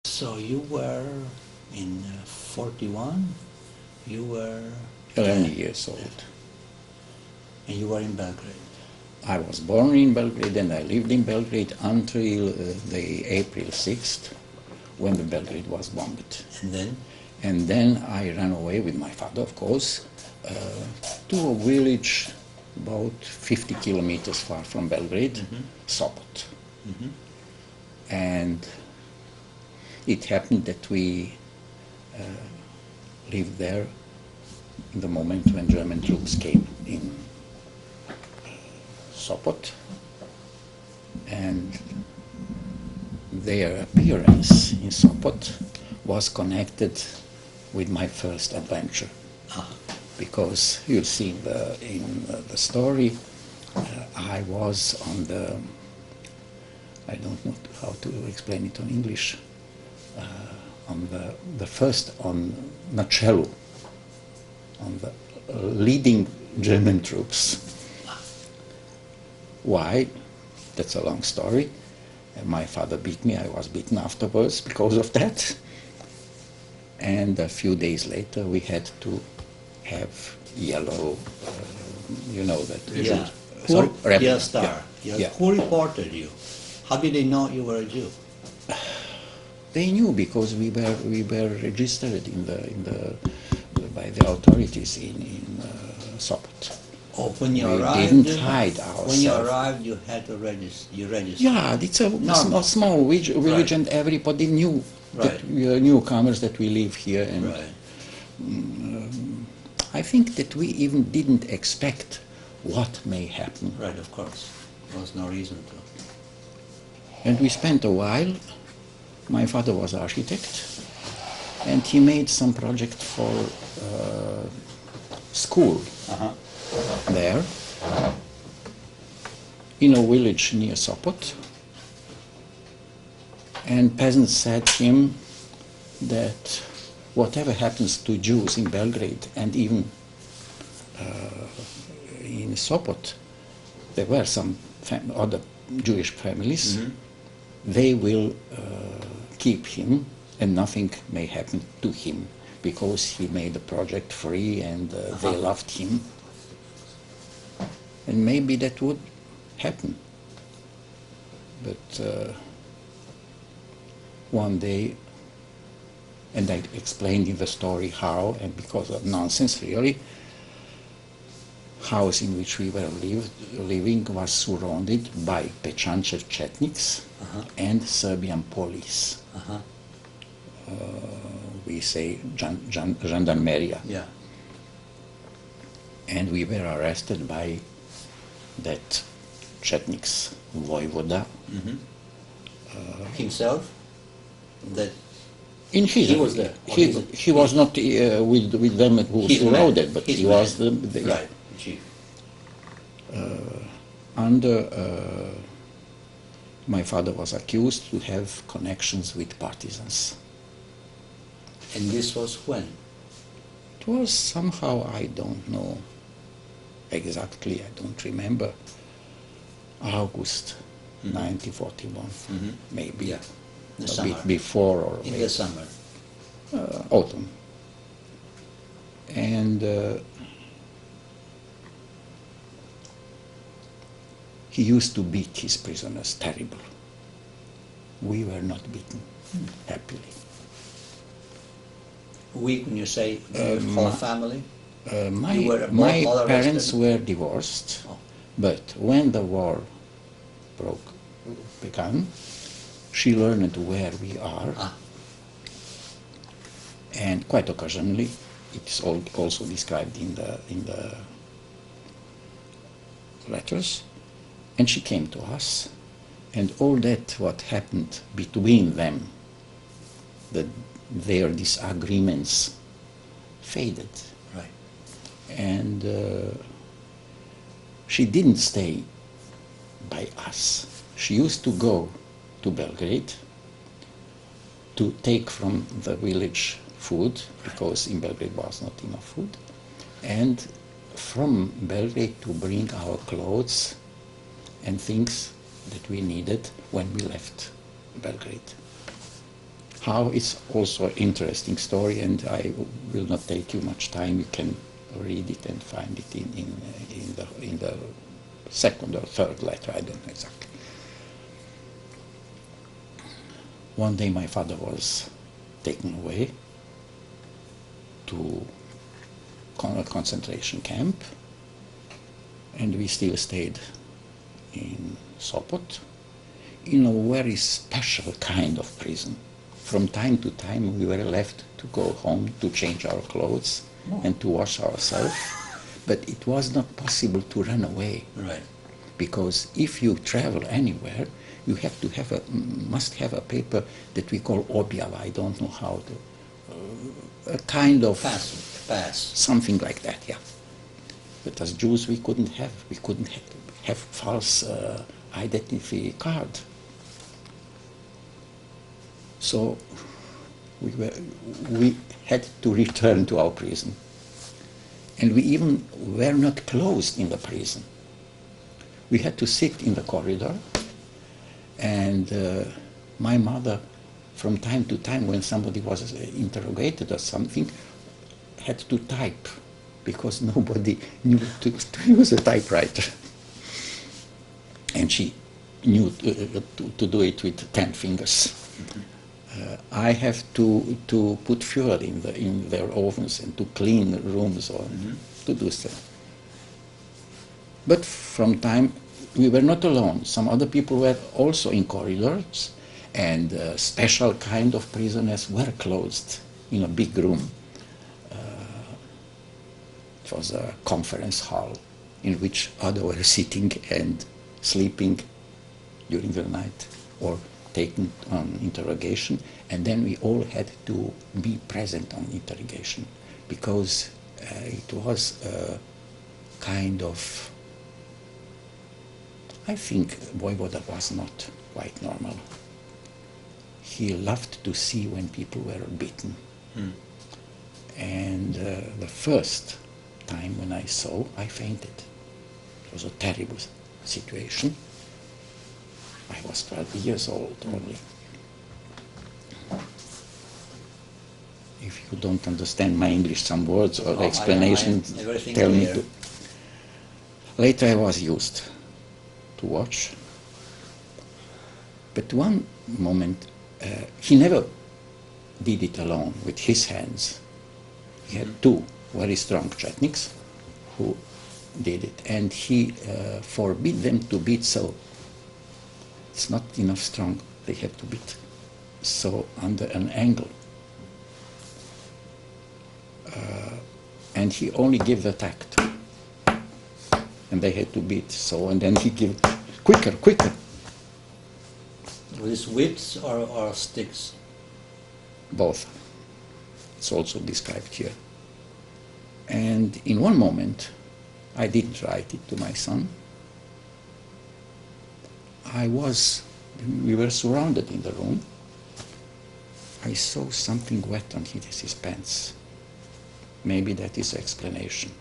So you were in 41, you were 11 years old. and you were in Belgrade. I was born in Belgrade and I lived in Belgrade until the April 6th, when the Belgrade was bombed. And then? And then I ran away with my father, of course, to a village about 50 kilometers far from Belgrade, Sopot. And it happened that we lived there in the moment when German troops came in Sopot, and their appearance in Sopot was connected with my first adventure. Because you'll see in the story, I was on the, I don't know how to explain it in English, on the first, on Načelu, on the leading German troops. Why? That's a long story. My father beat me, I was beaten afterwards because of that. And a few days later we had to have yellow, you know that. Yeah. Sorry? Yeah, star. Yeah. Yeah. Who reported you? How did they know you were a Jew? They knew because we were registered by the authorities in Sopot. Oh, when you We arrived, didn't hide ourselves. when you arrived, you had to register. You registered. Yeah, it's a Normal. small village, Right. and everybody knew that Right. we are newcomers, that we live here. And Right. I think that we even didn't expect what may happen. Right. Of course, there was no reason to. And we spent a while. My father was architect, and he made some project for school there in a village near Sopot. And peasants said to him that whatever happens to Jews in Belgrade and even in Sopot, there were some other Jewish families, they will keep him and nothing may happen to him because he made the project free and they loved him. And maybe that would happen. But one day, and I explained in the story how, and because of nonsense really, house in which we were living was surrounded by Pečančev Chetniks and Serbian police. We say Gendarmeria. Yeah. And we were arrested by that Chetniks Vojvoda. Himself. That In his, He was there. Or he was not with them who His man. surrounded, but His he man. was the right, chief. under. My father was accused to have connections with partisans. And this was when? It was somehow, I don't know exactly, I don't remember, August 1941, maybe Yeah. The a summer. bit before or In maybe the summer. autumn. And he used to beat his prisoners terrible. We were not beaten, happily. We, when you say the whole family? You were both My all parents arrested? were divorced, Oh. but when the war began, she learned where we are, and quite occasionally, it is also described in the letters, and she came to us, and all that what happened between them, their disagreements faded. Right. And she didn't stay by us. She used to go to Belgrade to take from the village food, because in Belgrade was not enough food, and from Belgrade to bring our clothes and things that we needed when we left Belgrade. How it's also an interesting story, and I will not take you much time. You can read it and find it in the second or third letter. I don't know exactly. One day my father was taken away to a concentration camp, and we still stayed in Sopot in a very special kind of prison. From time to time we were left to go home to change our clothes and to wash ourselves, but it was not possible to run away. Right. Because if you travel anywhere, you must have a paper that we call objava. I don't know how to, a kind of Pass. something like that, yeah. But as Jews, we couldn't have false identity card. So we had to return to our prison, and we even were not closed in the prison. We had to sit in the corridor, and my mother, from time to time, when somebody was interrogated or something, had to type, because nobody knew to use a typewriter. And she knew to do it with 10 fingers. I have to put fuel in their ovens and to clean rooms or to do stuff. But from time, we were not alone. Some other people were also in corridors, and special kind of prisoners were closed in a big room. It was a conference hall in which others were sitting and sleeping during the night or taken on interrogation, and then we all had to be present on interrogation, because it was a kind of, I think Voivoda was not quite normal. He loved to see when people were beaten. And the first time when I saw, I fainted. It was a terrible situation. I was 12 years old only. If you don't understand my English, some words or explanations, tell me to. Later I was used to watch. But one moment, he never did it alone with his hands. He had two very strong chetniks who did it, and he forbid them to beat so. It's not enough strong. They have to beat so under an angle. And he only gave the tact. And they had to beat so, and then he gave quicker. Were these whips or sticks? Both. It's also described here. And in one moment, I didn't write it to my son. We were surrounded in the room. I saw something wet on his pants. Maybe that is the explanation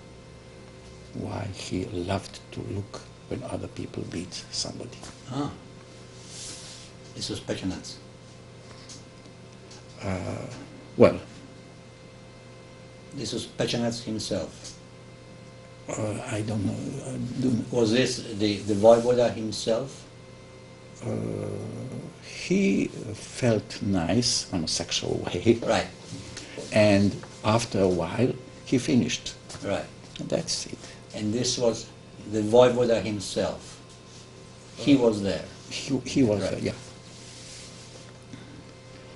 why he loved to look when other people beat somebody. Ah. This was Pechenats. Well, this was Pechenats himself. I don't know. Was this the Voivoda himself? He felt nice on a sexual way. Right. And after a while, he finished. Right. And that's it. And this was the Voivoda himself. He was there. He was there, yeah.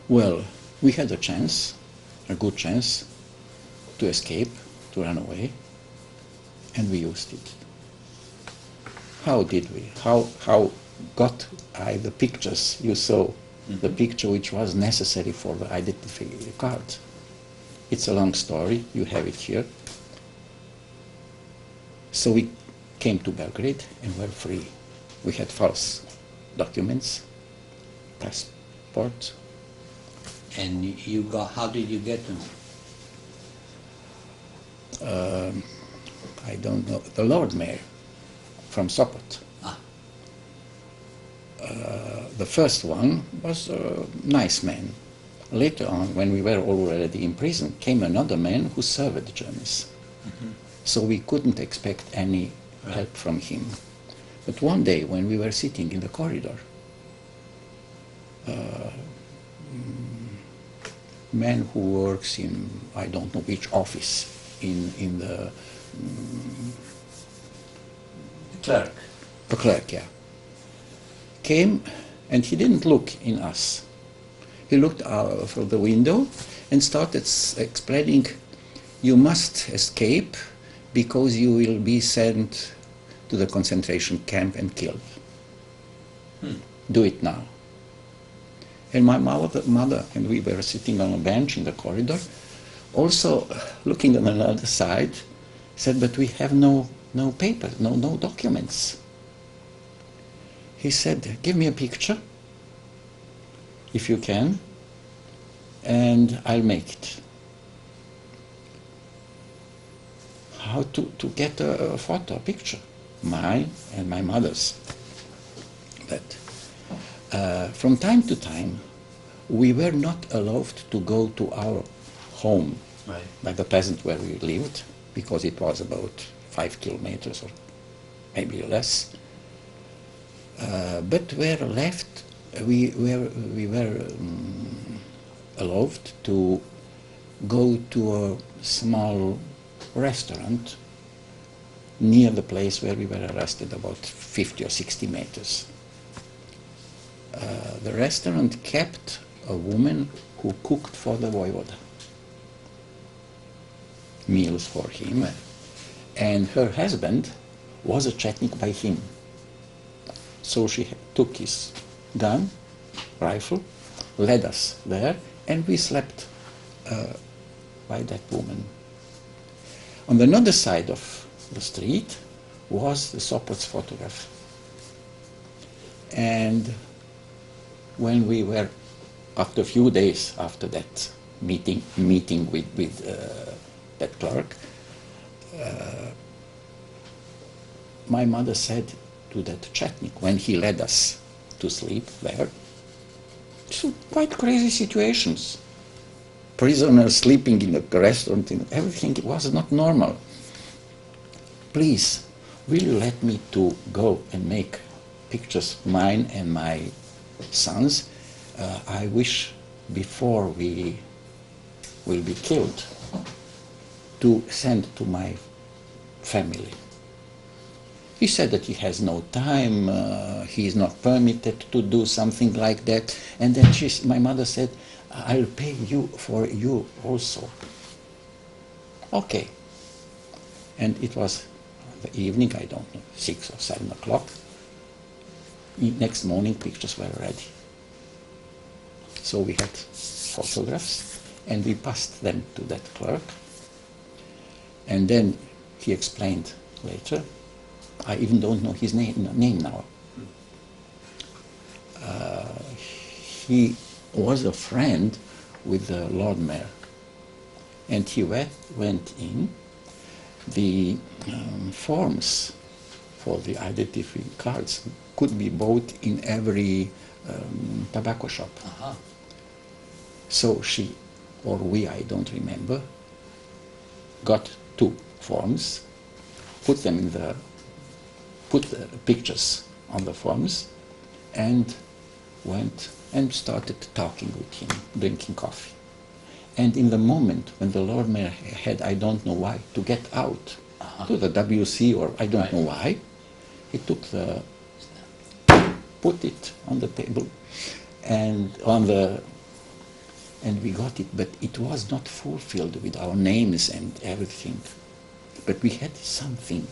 Well, we had a chance, a good chance, to escape, to run away, and we used it. How did we? How got I the pictures you saw, the picture which was necessary for the identity card? It's a long story, you have it here. So we came to Belgrade and were free. We had false documents, passport. And you got, how did you get them? I don't know, the Lord Mayor from Sopot. Ah. The first one was a nice man, Later on, when we were already in prison, came another man who served the Germans. So we couldn't expect any help from him. But one day, when we were sitting in the corridor, man who works in, I don't know which office, in the Clerk. the clerk, yeah, came, and he didn't look in us. He looked out from the window and started explaining, you must escape because you will be sent to the concentration camp and killed. Do it now. And my mother and we were sitting on a bench in the corridor, also looking on another side, said, but we have no papers, no documents. He said, give me a picture, if you can, and I'll make it. How to get a photo, a picture, mine and my mother's. But from time to time, we were not allowed to go to our home, Right. like the peasant where we lived, because it was about 5 kilometers or maybe less. But we were allowed to go to a small restaurant near the place where we were arrested, about 50 or 60 meters. The restaurant kept a woman who cooked for the voivode, meals for him, and her husband was a chetnik by him. So she took his gun, rifle, led us there, and we slept by that woman. On the other side of the street was the Sopot's photograph. And when we were, after a few days after that meeting with that clerk, my mother said to that chetnik, when he led us to sleep there, some quite crazy situations. Prisoners sleeping in a restaurant, and everything was not normal. Please, will you let me to go and make pictures, mine and my sons? I wish before we will be killed to send to my family. He said that he has no time, he is not permitted to do something like that. And then my mother said, I'll pay you for you also. Okay. And it was the evening, I don't know, 6 or 7 o'clock. Next morning, pictures were ready. So we had photographs, and we passed them to that clerk. And then he explained later, I even don't know his name now. He was a friend with the Lord Mayor, and he went in. The forms for the identity cards could be bought in every tobacco shop. So she, or we, I don't remember, got 2 forms, put the pictures on the forms, and went and started talking with him, drinking coffee. And in the moment when the Lord Mayor had, I don't know why, to get out to the WC, or I don't know why, he took put it on the table, and we got it, but it was not fulfilled with our names and everything. But we had something